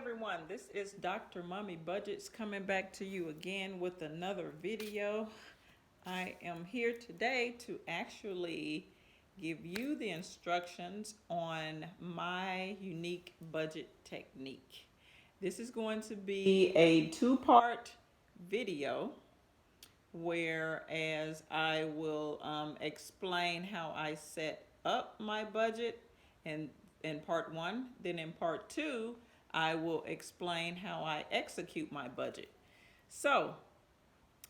everyone, this is Dr. Mommy Budgets coming back to you again with another video. I am here today to actually give you the instructions on my unique budget technique. This is going to be a two-part video, whereas I will explain how I set up my budget in part one. Then in part two, I will explain how I execute my budget. So,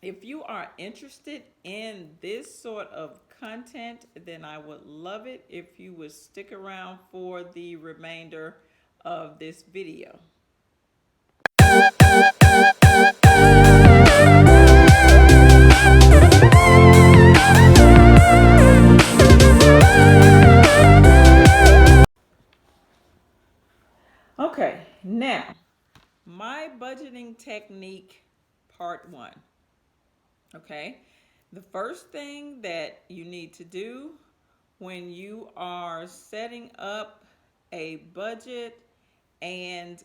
if you are interested in this sort of content, then I would love it if you would stick around for the remainder of this video. Okay, now, my budgeting technique, part one. Okay, the first thing that you need to do when you are setting up a budget and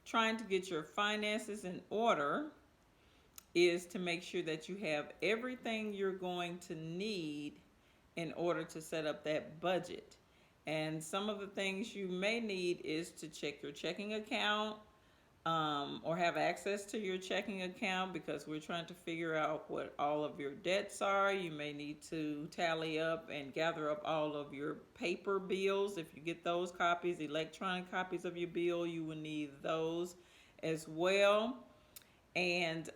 trying to get your finances in order is to make sure that you have everything you're going to need in order to set up that budget. And some of the things you may need is to check your checking account, or have access to your checking account, because we're trying to figure out what all of your debts are. You may need to tally up and gather up all of your paper bills. If you get those copies, electronic copies of your bill, you will need those as well. And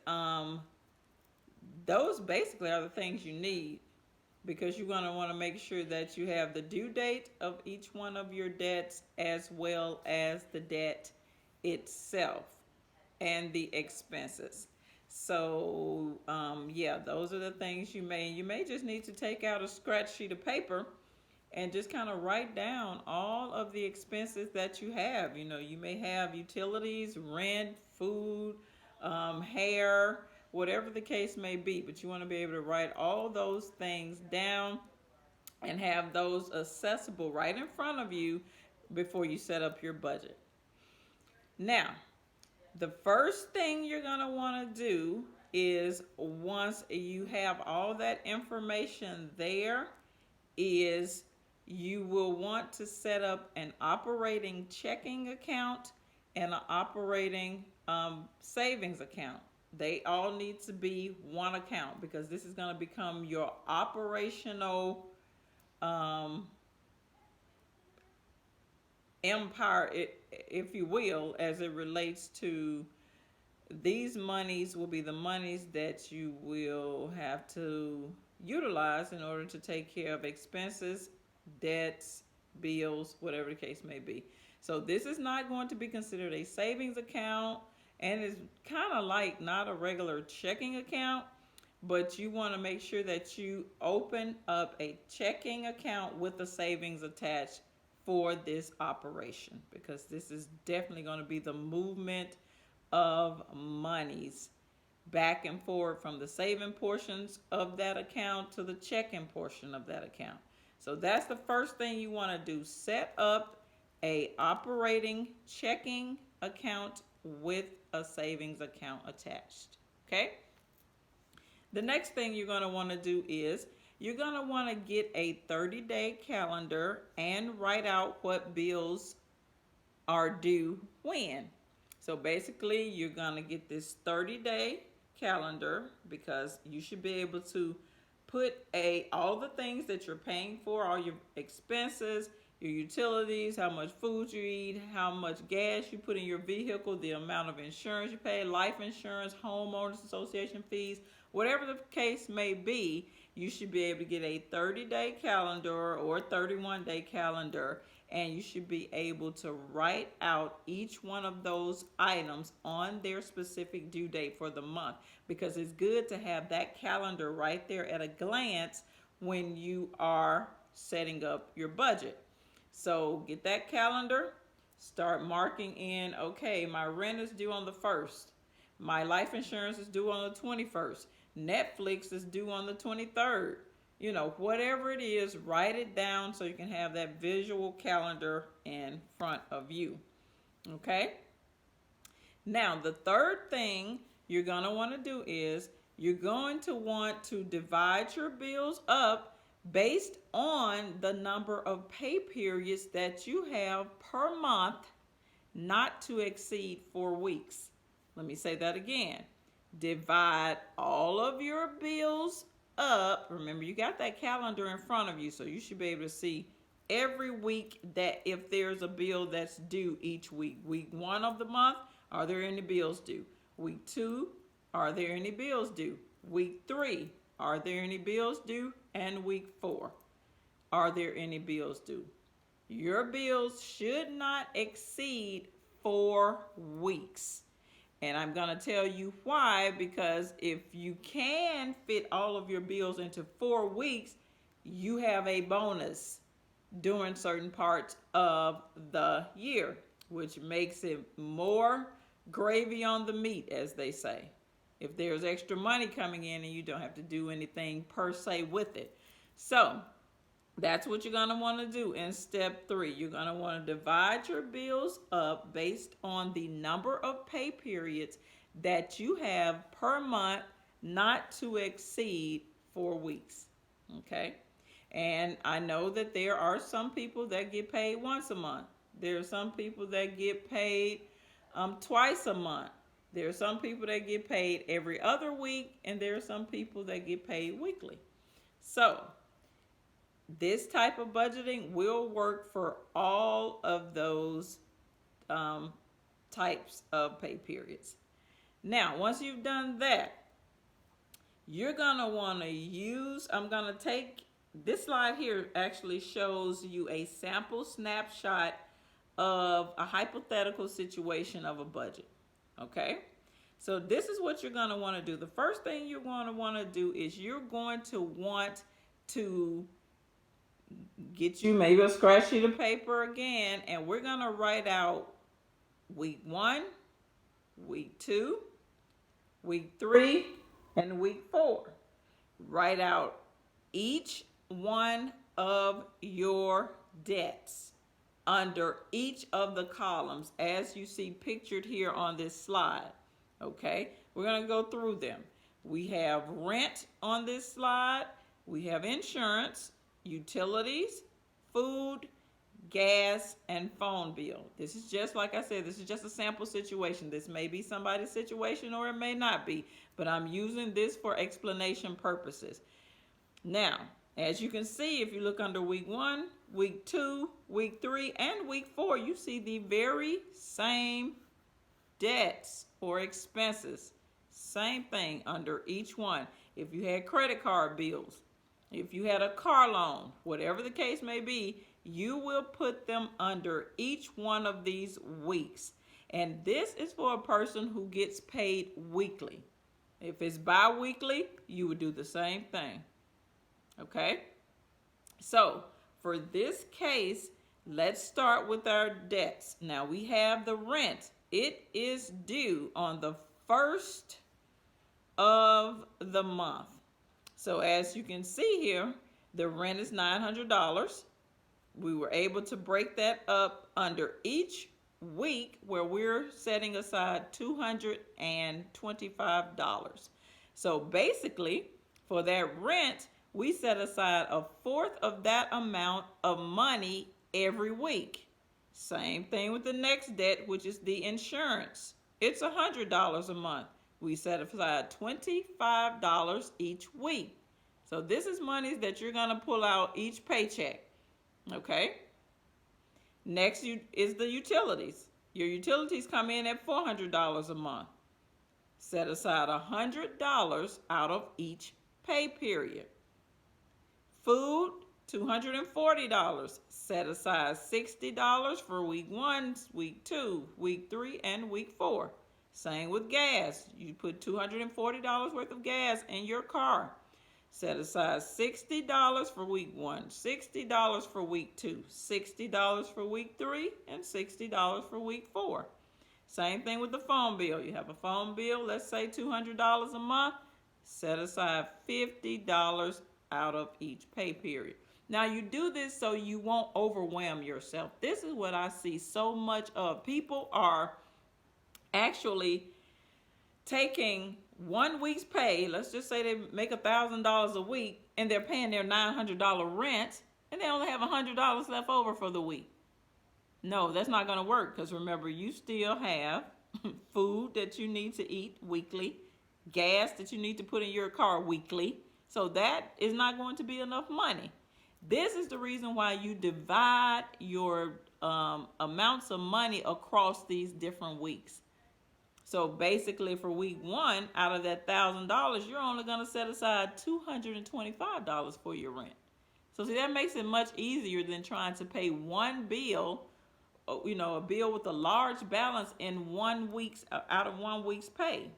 those basically are the things you need, because you're going to want to make sure that you have the due date of each one of your debts, as well as the debt itself and the expenses. So yeah, those are the things you may just need to take out a scratch sheet of paper and just kind of write down all of the expenses that you have. You may have utilities, rent, food, hair, whatever the case may be, but you want to be able to write all those things down and have those accessible right in front of you before you set up your budget. Now, the first thing you're going to want to do is, once you have all that information there, is you will want to set up an operating checking account and an operating savings account. They all need to be one account, because this is going to become your operational empire, if you will, as it relates to these monies. Will be the monies that you will have to utilize in order to take care of expenses, debts, bills, whatever the case may be. So this is not going to be considered a savings account, and it's kind of like not a regular checking account, but you want to make sure that you open up a checking account with a savings attached for this operation, because this is definitely going to be the movement of monies back and forward from the saving portions of that account to the checking portion of that account. So that's the first thing you want to do. Set up a operating checking account with a savings account attached. Okay? The next thing you're going to want to do is you're going to want to get a 30-day calendar and write out what bills are due when. So basically, you're going to get this 30-day calendar, because you should be able to put all the things that you're paying for, all your expenses, your utilities, how much food you eat, how much gas you put in your vehicle, the amount of insurance you pay, life insurance, homeowners association fees, whatever the case may be. You should be able to get a 30-day calendar or 31-day calendar, and you should be able to write out each one of those items on their specific due date for the month, because it's good to have that calendar right there at a glance when you are setting up your budget. So get that calendar, start marking in, okay, my rent is due on the 1st, my life insurance is due on the 21st, Netflix is due on the 23rd. Whatever it is, write it down so you can have that visual calendar in front of you. Okay? Now, the third thing you're going to want to do is you're going to want to divide your bills up based on the number of pay periods that you have per month, not to exceed 4 weeks. Let me say that again. Divide all of your bills up. Remember, you got that calendar in front of you, so you should be able to see every week that if there's a bill that's due each week. Week 1 of the month, are there any bills due? Week 2, are there any bills due? Week 3, are there any bills due? And week 4, are there any bills due? Your bills should not exceed 4 weeks. And I'm going to tell you why, because if you can fit all of your bills into 4 weeks, you have a bonus during certain parts of the year, which makes it more gravy on the meat, as they say. If there's extra money coming in and you don't have to do anything per se with it. So that's what you're going to want to do in step 3. You're going to want to divide your bills up based on the number of pay periods that you have per month, not to exceed 4 weeks. Okay? And I know that there are some people that get paid once a month. There are some people that get paid twice a month. There are some people that get paid every other week, and there are some people that get paid weekly. So this type of budgeting will work for all of those types of pay periods. Now, once you've done that, you're going to want to use, I'm going to take, this slide here actually shows you a sample snapshot of a hypothetical situation of a budget. Okay? So this is what you're going to want to do. The first thing you're going to want to do is you're going to want to get you maybe a scratch sheet of paper again, and we're going to write out week 1, week 2, week 3, and week 4. Write out each one of your debts under each of the columns as you see pictured here on this slide. Okay, we're going to go through them. We have rent on this slide. We have insurance, utilities, food, gas, and phone bill. This is just, like I said, this is just a sample situation. This may be somebody's situation or it may not be, but I'm using this for explanation purposes. Now, as you can see, if you look under week 1, week 2, week 3, and week 4, you see the very same debts or expenses. Same thing under each one. If you had credit card bills, if you had a car loan, whatever the case may be, you will put them under each one of these weeks. And this is for a person who gets paid weekly. If it's bi-weekly, you would do the same thing. Okay? So, for this case, let's start with our debts. Now, we have the rent. It is due on the 1st of the month. So as you can see here, the rent is $900. We were able to break that up under each week where we're setting aside $225. So basically, for that rent, we set aside a fourth of that amount of money every week. Same thing with the next debt, which is the insurance. It's $100 a month. We set aside $25 each week. So this is monies that you're going to pull out each paycheck. Okay? Next is the utilities. Your utilities come in at $400 a month. Set aside $100 out of each pay period. Food, $240. Set aside $60 for week 1, week 2, week 3, and week 4. Same with gas. You put $240 worth of gas in your car. Set aside $60 for week 1, $60 for week 2, $60 for week 3, and $60 for week 4. Same thing with the phone bill. You have a phone bill, let's say $200 a month. Set aside $50 out of each pay period. Now, you do this so you won't overwhelm yourself. This is what I see so much of. People are actually taking 1 week's pay. Let's just say they make $1,000 a week and they're paying their $900 rent, and they only have $100 left over for the week. No, that's not going to work, because remember, you still have food that you need to eat weekly, gas that you need to put in your car weekly. So that is not going to be enough money. This is the reason why you divide your amounts of money across these different weeks. So basically, for week one, out of that $1,000, you're only going to set aside $225 for your rent. So see, that makes it much easier than trying to pay one bill, a bill with a large balance in 1 week's out of 1 week's pay.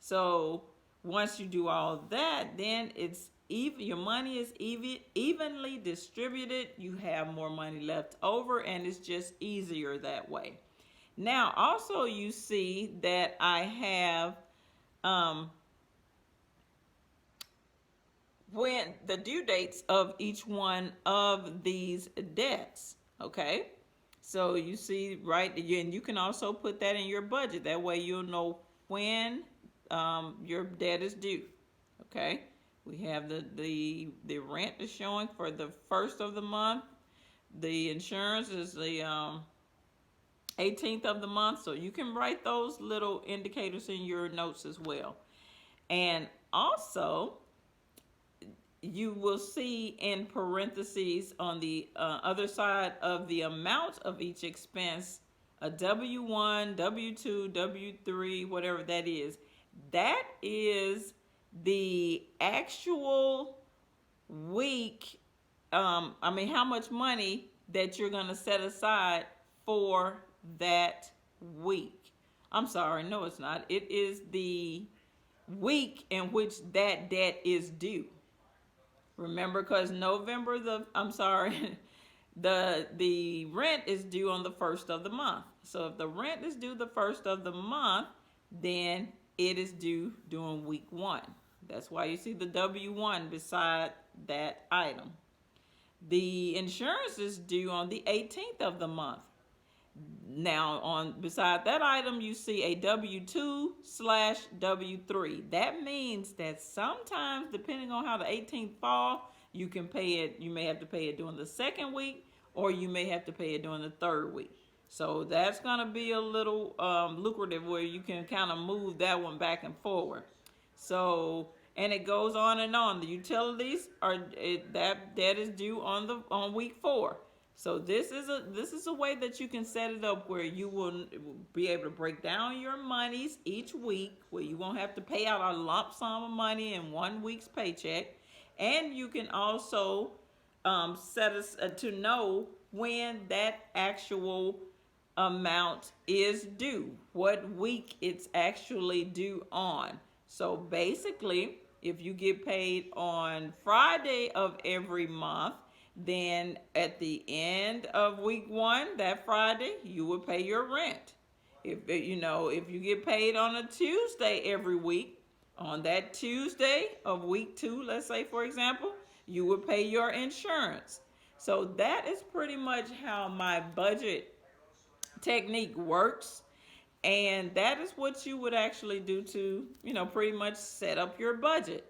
So once you do all that, then it's even, your money is evenly distributed. You have more money left over, and it's just easier that way. Now, also, you see that I have when the due dates of each one of these debts. Okay, so you see, right, and you can also put that in your budget. That way, you'll know when your debt is due. Okay, we have the rent is showing for the first of the month. The insurance is the 18th of the month, so you can write those little indicators in your notes as well. And also, you will see in parentheses on the other side of the amount of each expense, a W1, W2, W3, whatever that is. That is the actual week, how much money that you're going to set aside for that week. I'm sorry, no, it's not. It is the week in which that debt is due. Remember, because the rent is due on the first of the month. So if the rent is due the first of the month, then it is due during week one. That's why you see the W1 beside that item. The insurance is due on the 18th of the month. Now, beside that item, you see a W2/W3. That means that sometimes, depending on how the 18th fall, you can pay it. You may have to pay it during the second week, or you may have to pay it during the third week. So that's going to be a little lucrative, where you can kind of move that one back and forward. So, and it goes on and on. The utilities that is due on week 4. So this is a way that you can set it up where you will be able to break down your monies each week, where you won't have to pay out a lump sum of money in 1 week's paycheck, and you can also set us to know when that actual amount is due, what week it's actually due on. So basically, if you get paid on Friday of every month, then at the end of week 1, that Friday, you will pay your rent. If you get paid on a Tuesday every week, on that Tuesday of week 2, let's say, for example, you will pay your insurance. So that is pretty much how my budget technique works. And that is what you would actually do to, pretty much set up your budget.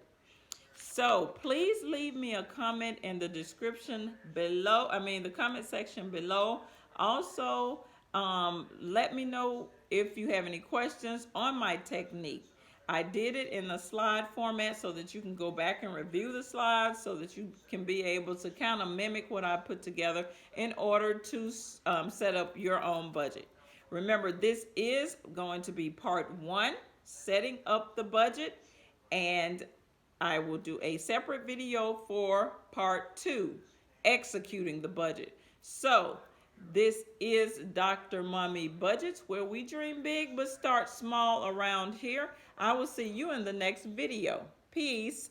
So please leave me a comment in the description below, the comment section below. Also, let me know if you have any questions on my technique. I did it in a slide format so that you can go back and review the slides, so that you can be able to kind of mimic what I put together in order to set up your own budget. Remember, this is going to be part 1, setting up the budget, and I will do a separate video for part 2, executing the budget. So this is Dr. Mommy Budgets, where we dream big but start small around here. I will see you in the next video. Peace.